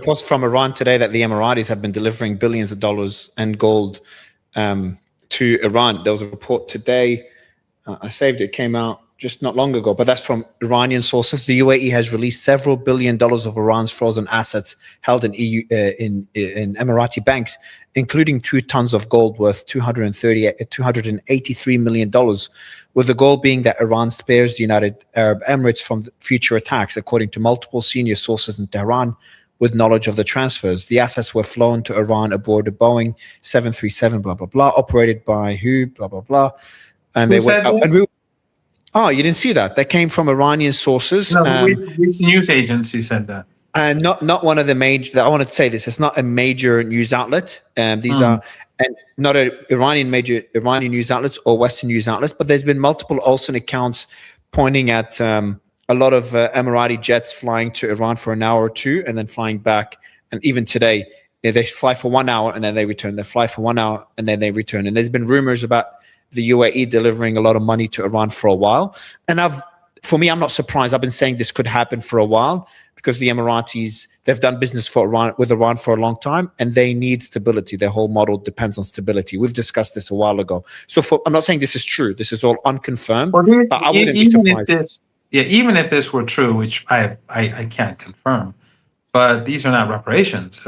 reports from Iran today that the Emiratis have been delivering billions of dollars and gold to Iran. There was a report today. I saved it. It came out just not long ago, but that's from Iranian sources. The UAE has released several $1 billion of Iran's frozen assets held in Emirati banks, including 2 tons of gold worth $283 million, with the goal being that Iran spares the United Arab Emirates from future attacks, according to multiple senior sources in Tehran with knowledge of the transfers. The assets were flown to Iran aboard a Boeing 737, blah, blah, blah, operated by who, blah, blah, blah. And Who said this? Oh, you didn't see that? That came from Iranian sources. No, which news agency said that? And not one of the major. I want to say this: it's not a major news outlet. These are not major Iranian news outlets or Western news outlets. But there's been multiple Olsen accounts pointing at a lot of Emirati jets flying to Iran for an hour or two, and then flying back. And even today, they fly for 1 hour and then they return. They fly for 1 hour and then they return. And there's been rumors about the UAE delivering a lot of money to Iran for a while. And for me, I'm not surprised. I've been saying this could happen for a while because the Emiratis, they've done business with Iran for a long time, and they need stability. Their whole model depends on stability. We've discussed this a while ago. So I'm not saying this is true. This is all unconfirmed, but I wouldn't be surprised. Even if this were true, which I can't confirm, but these are not reparations.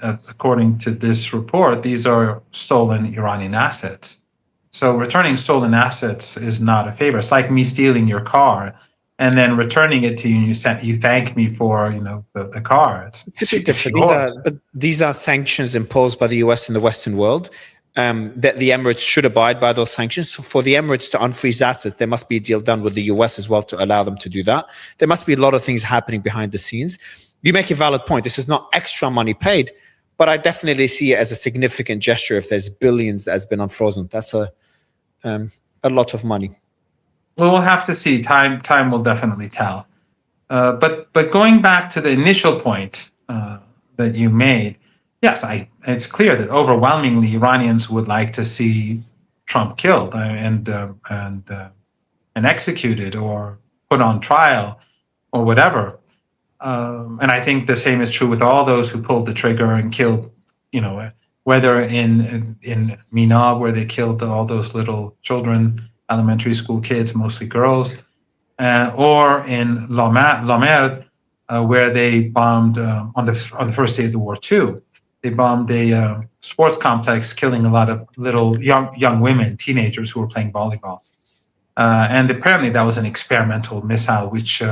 According to this report, these are stolen Iranian assets. So returning stolen assets is not a favor. It's like me stealing your car and then returning it to you, and you thank me for the car. It's a bit different. These are sanctions imposed by the US and the Western world. That the Emirates should abide by those sanctions. So for the Emirates to unfreeze assets, there must be a deal done with the US as well to allow them to do that. There must be a lot of things happening behind the scenes. You make a valid point. This is not extra money paid, but I definitely see it as a significant gesture if there's billions that has been unfrozen. That's a lot of money. Well, we'll have to see. Time will definitely tell. But going back to the initial point that you made, yes, it's clear that overwhelmingly Iranians would like to see Trump killed and executed or put on trial or whatever. And I think the same is true with all those who pulled the trigger and killed, whether in Mina, where they killed all those little children, elementary school kids, mostly girls, or in La Mer, where they bombed on the first day of the war too. They bombed a sports complex, killing a lot of little young women, teenagers who were playing volleyball. And apparently that was an experimental missile, which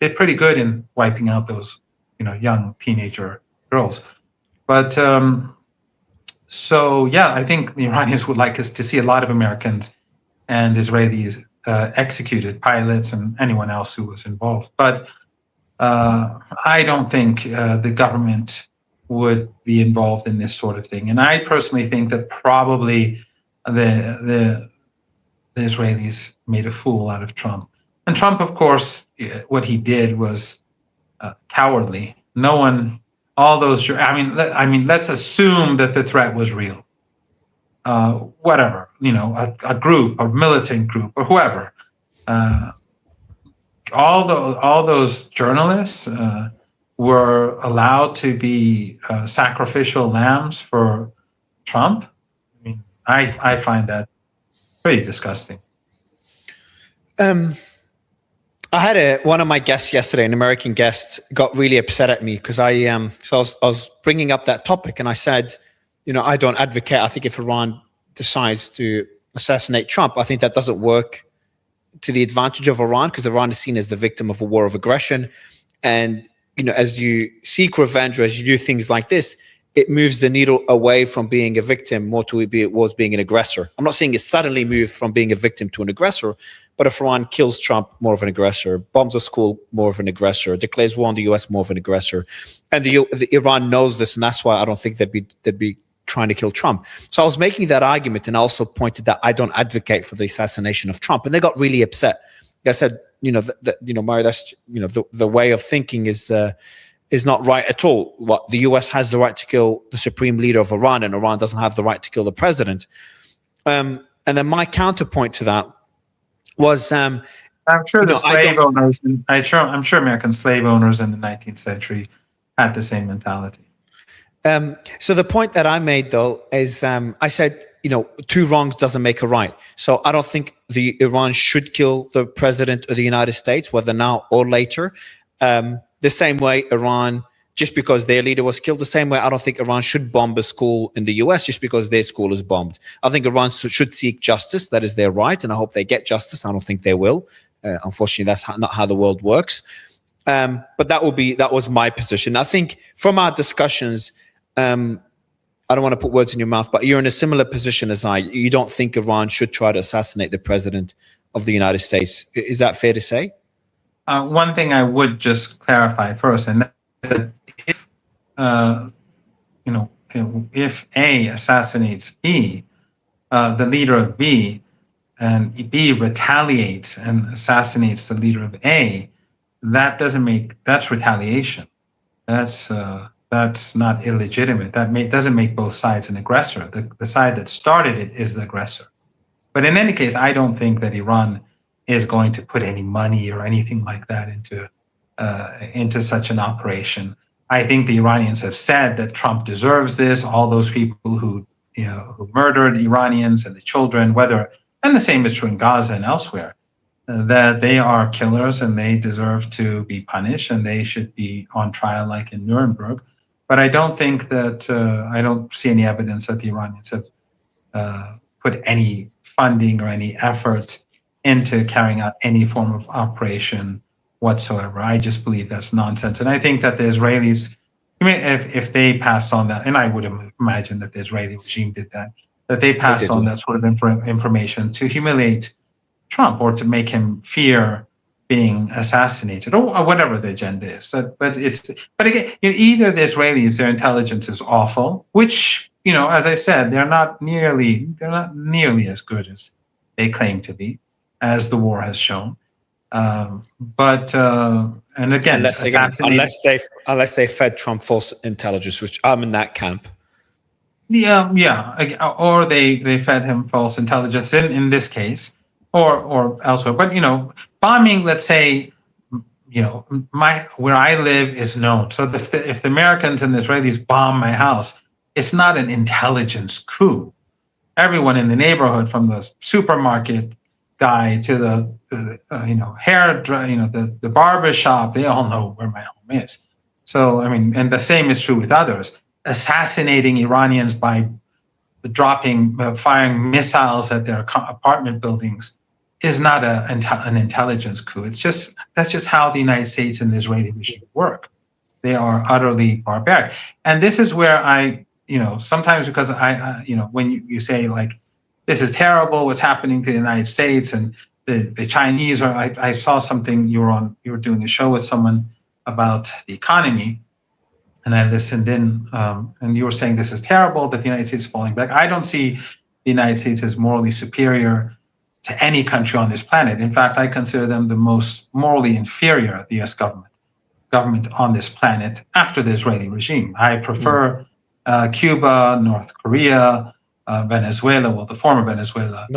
did pretty good in wiping out those, young teenager girls. But so, yeah, I think the Iranians would like us to see a lot of Americans and Israelis executed, pilots and anyone else who was involved. But I don't think the government would be involved in this sort of thing. And I personally think that probably the Israelis made a fool out of Trump. And Trump, of course, what he did was cowardly. No one, all those, let's assume that the threat was real. Whatever, a group, a militant group, or whoever. All those journalists were allowed to be sacrificial lambs for Trump. I find that pretty disgusting. I had one of my guests yesterday, an American guest, got really upset at me because I was bringing up that topic, and I said, I don't advocate. I think if Iran decides to assassinate Trump, I think that doesn't work to the advantage of Iran, because Iran is seen as the victim of a war of aggression. And, as you seek revenge or as you do things like this, it moves the needle away from being a victim more to being an aggressor. I'm not saying it suddenly moved from being a victim to an aggressor, but if Iran kills Trump, more of an aggressor, bombs a school, more of an aggressor, declares war on the US, more of an aggressor. And the Iran knows this, and that's why I don't think they'd be trying to kill Trump. So I was making that argument, and I also pointed that I don't advocate for the assassination of Trump, and they got really upset. I said, Mario, that's the way of thinking is not right at all. What the US has the right to kill the supreme leader of Iran, and Iran doesn't have the right to kill the president. And then my counterpoint to that was, I'm sure I'm sure American slave owners in the 19th century had the same mentality. So the point that I made, though, is I said, two wrongs doesn't make a right. So I don't think Iran should kill the president of the United States, whether now or later. The same way Iran, just because their leader was killed, the same way I don't think Iran should bomb a school in the US just because their school is bombed. I think Iran should seek justice. That is their right, and I hope they get justice. I don't think they will. Unfortunately, that's not how the world works. But that was my position. I think from our discussions, I don't want to put words in your mouth, but you're in a similar position as I. You don't think Iran should try to assassinate the president of the United States. Is that fair to say? One thing I would just clarify first, and that if if A assassinates B, the leader of B, and B retaliates and assassinates the leader of A, that's retaliation. That's not illegitimate. Doesn't make both sides an aggressor. The side that started it is the aggressor. But in any case, I don't think that Iran is going to put any money or anything like that into such an operation. I think the Iranians have said that Trump deserves this. All those people who murdered Iranians and the children, and the same is true in Gaza and elsewhere, that they are killers and they deserve to be punished and they should be on trial like in Nuremberg. But I don't think that I don't see any evidence that the Iranians have put any funding or any effort into carrying out any form of operation whatsoever. I just believe that's nonsense. And I think that the Israelis, if they passed on that, and I would imagine that the Israeli regime did that they passed on that sort of information to humiliate Trump or to make him fear being assassinated or whatever the agenda is. But again, either the Israelis, their intelligence is awful, which, as I said, they're not nearly as good as they claim to be, as the war has shown. And again, unless they fed Trump false intelligence, which I'm in that camp. Yeah, or they fed him false intelligence in this case, or elsewhere. But bombing, let's say, where I live is known. So if the Americans and the Israelis bomb my house, it's not an intelligence coup. Everyone in the neighborhood, from the supermarket guy to the hair, the barber shop, they all know where my home is. So and the same is true with others. Assassinating Iranians by firing missiles at their apartment buildings is not an intelligence coup. That's just how the United States and the Israeli regime work. They are utterly barbaric, and this is where sometimes, because when you say like, this is terrible, what's happening to the United States and the Chinese, or I saw something you were doing a show with someone about the economy, and I listened in, and you were saying this is terrible, that the United States is falling back. I don't see the United States as morally superior to any country on this planet. In fact, I consider them the most morally inferior, the U.S. government on this planet, after the Israeli regime. I prefer Cuba, North Korea, Venezuela, the former Venezuela.